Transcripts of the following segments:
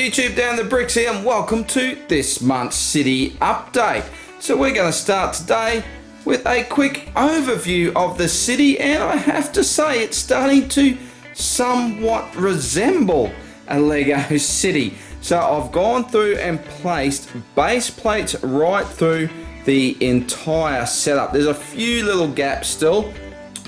YouTube, Down the Bricks here, and welcome to this month's city update. So we're going to start today with a quick overview of the city, and I have to say it's starting to somewhat resemble a Lego city. So I've gone through and placed base plates right through the entire setup. There's a few little gaps still,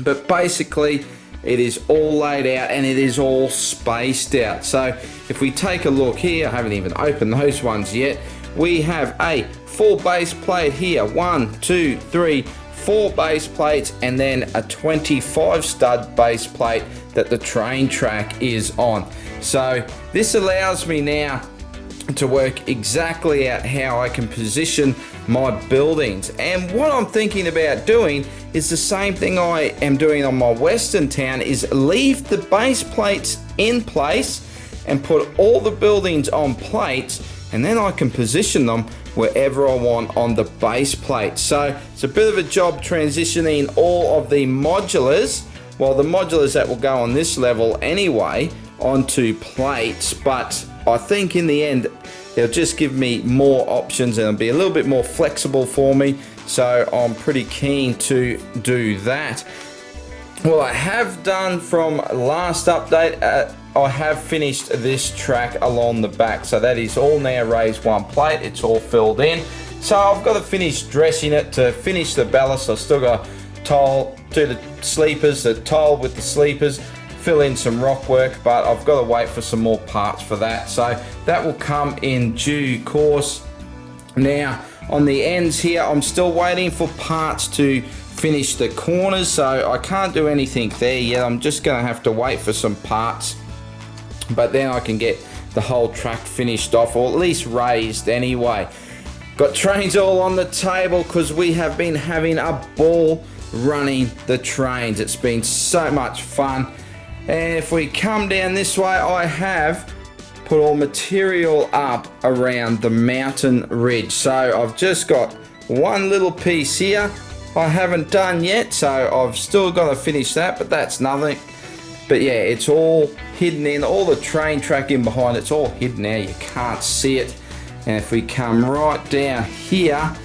but basically it is all laid out and it is all spaced out. So if we take a look here, I haven't even opened those ones yet. We have a full base plate here, 1, 2, 3, 4 base plates, and then a 25 stud base plate that the train track is on. So this allows me now to work exactly out how I can position my buildings. And what I'm thinking about doing is the same thing I am doing on my western town, is leave the base plates in place and put all the buildings on plates, and then I can position them wherever I want on the base plate. So it's a bit of a job transitioning all of the modulars, well, the modulars that will go on this level anyway, onto plates, but I think in the end it'll just give me more options and it'll be a little bit more flexible for me. So I'm pretty keen to do that. Well, I have done from last update, I have finished this track along the back. So that is all now raised one plate. It's all filled in. So I've got to finish dressing it to finish the ballast. I've still got tile, do the sleepers, the tile with the sleepers, fill in some rock work, but I've got to wait for some more parts for that. So that will come in due course. Now on the ends here, I'm still waiting for parts to finish the corners, so I can't do anything there yet. I'm just going to have to wait for some parts, but then I can get the whole track finished off, or at least raised anyway. Got trains all on the table because we have been having a ball running the trains. It's been so much fun. And if we come down this way, I have put all material up around the mountain ridge. So I've just got one little piece here I haven't done yet, so I've still got to finish that, but that's nothing. But yeah, it's all hidden in, all the train track in behind, it's all hidden now, you can't see it. And if we come right down here,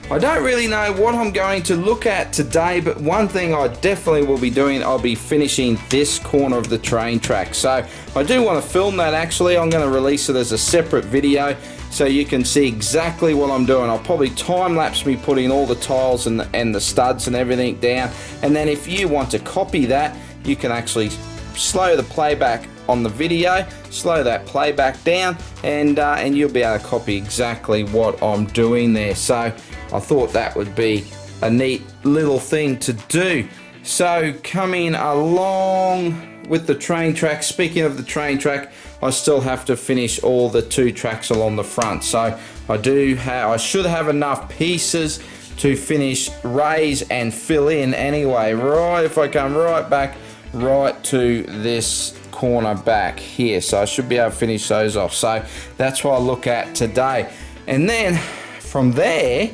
I don't really know what I'm going to look at today, but one thing I definitely will be doing, I'll be finishing this corner of the train track. So I do want to film that actually. I'm going to release it as a separate video so you can see exactly what I'm doing. I'll probably time lapse me putting all the tiles and the studs and everything down. And then if you want to copy that, you can actually slow the playback on the video, slow that playback down, and you'll be able to copy exactly what I'm doing there. So I thought that would be a neat little thing to do. So coming along with the train track, speaking of the train track, I still have to finish all the 2 tracks along the front. So I should have enough pieces to finish, raise and fill in anyway. Right, if I come right back right to this corner back here, so I should be able to finish those off. So that's what I look at today, and then from there,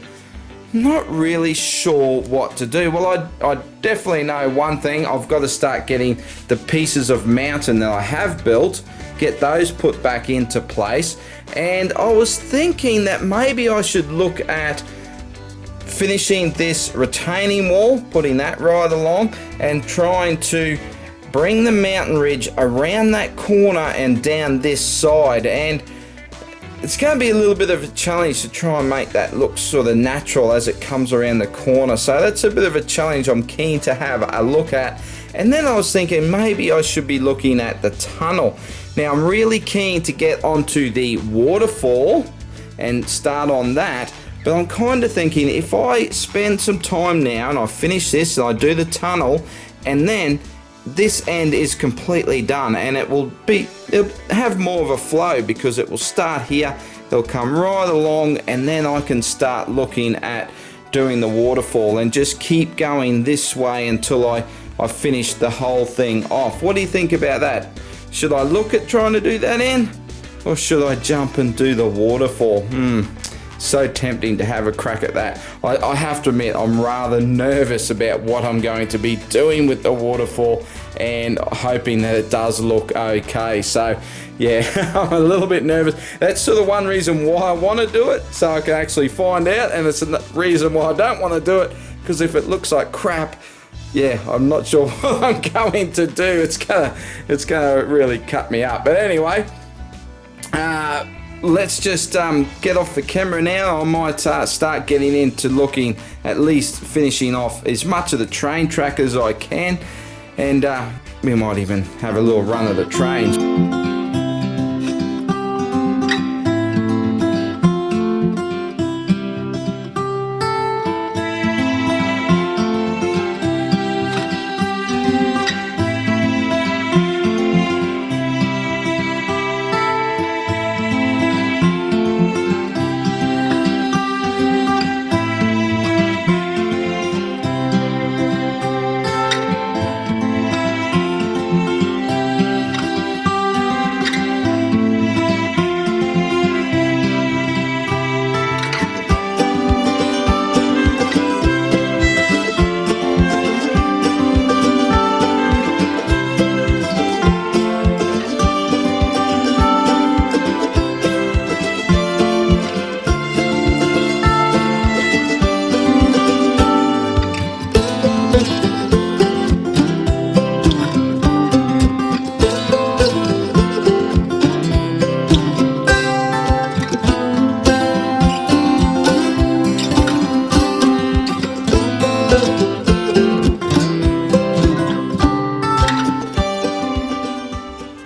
not really sure what to do. Well, I definitely know one thing. I've got to start getting the pieces of mountain that I have built, get those put back into place. And I was thinking that maybe I should look at finishing this retaining wall, putting that right along, and trying to bring the mountain ridge around that corner and down this side. And it's going to be a little bit of a challenge to try and make that look sort of natural as it comes around the corner. So that's a bit of a challenge I'm keen to have a look at. And then I was thinking maybe I should be looking at the tunnel. Now I'm really keen to get onto the waterfall and start on that. But I'm kind of thinking if I spend some time now and I finish this and I do the tunnel, and then this end is completely done, and it'll have more of a flow because it will start here, it'll come right along, and then I can start looking at doing the waterfall and just keep going this way until I finish the whole thing off. What do you think about that? Should I look at trying to do that in, or should I jump and do the waterfall? So tempting to have a crack at that. I have to admit, I'm rather nervous about what I'm going to be doing with the waterfall, and hoping that it does look okay. So yeah, I'm a little bit nervous. That's sort of one reason why I want to do it, so I can actually find out, and it's a reason why I don't want to do it, because if it looks like crap, yeah, I'm not sure what I'm going to do. It's gonna really cut me up. But anyway, let's just get off the camera now. I might start getting into looking, at least finishing off as much of the train track as I can, and we might even have a little run of the trains.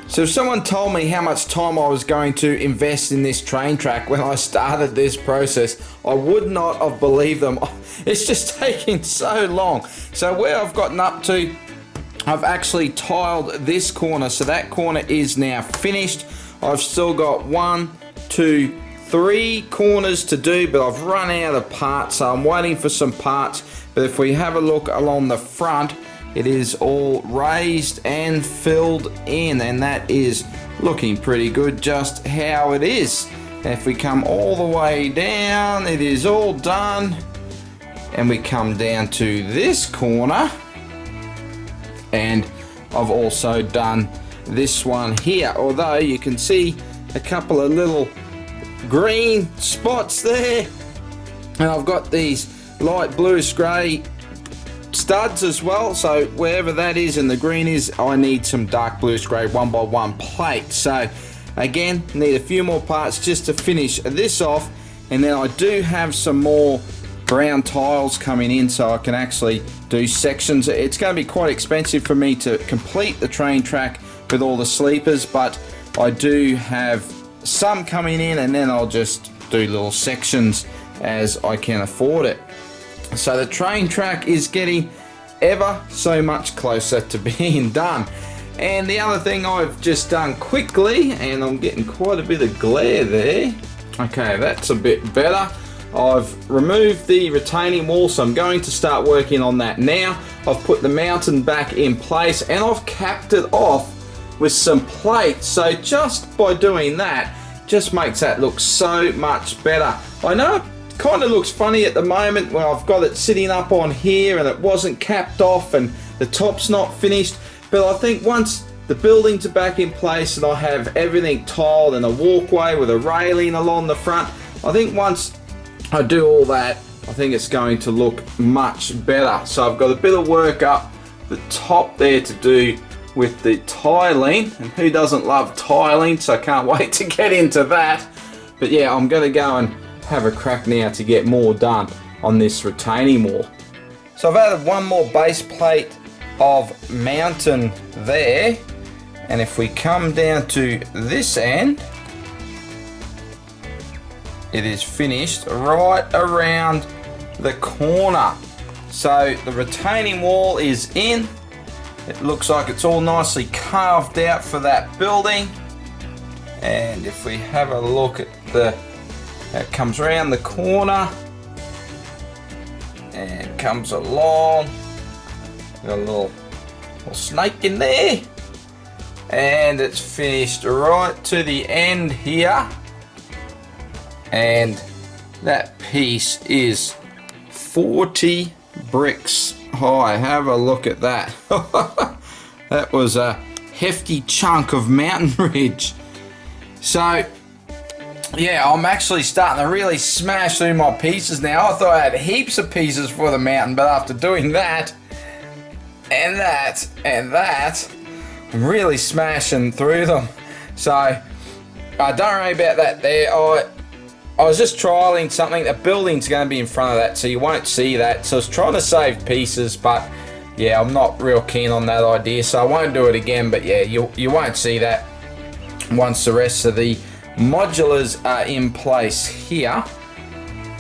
So if someone told me how much time I was going to invest in this train track when I started this process, I would not have believed them. It's just taking so long. So where I've gotten up to, I've actually tiled this corner, so that corner is now finished. I've still got 1, 2, 3 corners to do, but I've run out of parts, so I'm waiting for some parts. But if we have a look along the front, it is all raised and filled in, and that is looking pretty good just how it is. And if we come all the way down, it is all done, and we come down to this corner, and I've also done this one here, although you can see a couple of little green spots there, and I've got these light bluish grey studs as well, so wherever that is and the green is, I need some dark bluish grey 1x1 plate. So again, need a few more parts just to finish this off, and then I do have some more brown tiles coming in, so I can actually do sections. It's going to be quite expensive for me to complete the train track with all the sleepers, but I do have some coming in, and then I'll just do little sections as I can afford it. So the train track is getting ever so much closer to being done. And the other thing I've just done quickly, and I'm getting quite a bit of glare there. Okay, that's a bit better. I've removed the retaining wall, so I'm going to start working on that now. I've put the mountain back in place, and I've capped it off with some plates. So just by doing that, just makes that look so much better. I know kind of looks funny at the moment when I've got it sitting up on here and it wasn't capped off and the top's not finished, but I think once the buildings are back in place and I have everything tiled and a walkway with a railing along the front, I think once I do all that, I think it's going to look much better. So I've got a bit of work up the top there to do with the tiling, and who doesn't love tiling, so I can't wait to get into that. But yeah, I'm going to go and have a crack now to get more done on this retaining wall. So I've added one more base plate of mountain there, and if we come down to this end, it is finished right around the corner. So the retaining wall is in. It looks like it's all nicely carved out for that building, and if we have a look at that comes around the corner and comes along. Got a little snake in there, and it's finished right to the end here, and that piece is 40 bricks high. Have a look at that. That was a hefty chunk of mountain ridge. So yeah, I'm actually starting to really smash through my pieces now. I thought I had heaps of pieces for the mountain, but after doing that and that and that, I'm really smashing through them. So I don't worry about that there. I was just trialing something. The building's going to be in front of that, so you won't see that. So I was trying to save pieces, but yeah, I'm not real keen on that idea, so I won't do it again. But yeah, you won't see that once the rest of the modulars are in place here.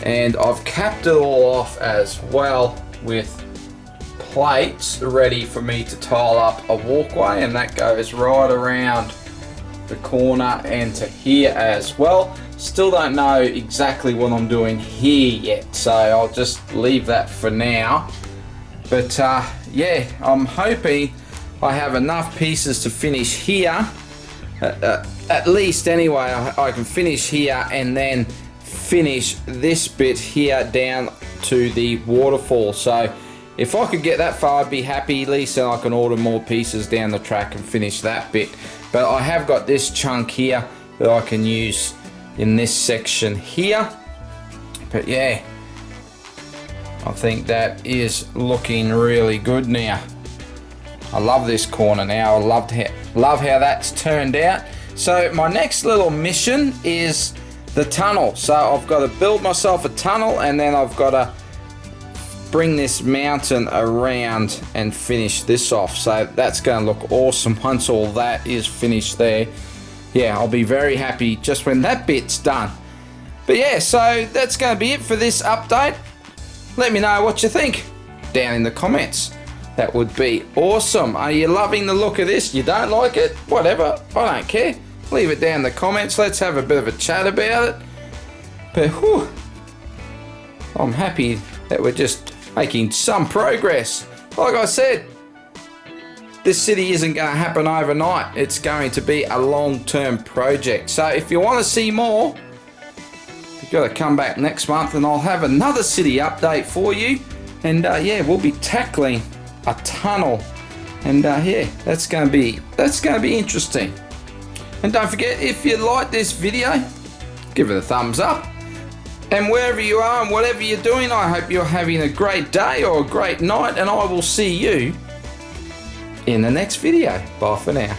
And I've capped it all off as well with plates ready for me to tile up a walkway, and that goes right around the corner and to here as well. Still don't know exactly what I'm doing here yet, so I'll just leave that for now. But yeah, I'm hoping I have enough pieces to finish here. At least anyway, I can finish here and then finish this bit here down to the waterfall. So if I could get that far, I'd be happy. At least then I can order more pieces down the track and finish that bit. But I have got this chunk here that I can use in this section here. But yeah, I think that is looking really good now. I love this corner now. I love how that's turned out. So my next little mission is the tunnel. So I've got to build myself a tunnel, and then I've got to bring this mountain around and finish this off. So that's going to look awesome once all that is finished there. Yeah, I'll be very happy just when that bit's done. But yeah, so that's going to be it for this update. Let me know what you think down in the comments. That would be awesome. Are you loving the look of this? You don't like it? Whatever, I don't care. Leave it down in the comments. Let's have a bit of a chat about it. But whew, I'm happy that we're just making some progress. Like I said, this city isn't going to happen overnight. It's going to be a long-term project. So if you want to see more, you've got to come back next month and I'll have another city update for you. And yeah, we'll be tackling a tunnel. And yeah, that's going to be interesting. And don't forget, if you like this video, give it a thumbs up. And wherever you are and whatever you're doing, I hope you're having a great day or a great night, and I will see you in the next video. Bye for now.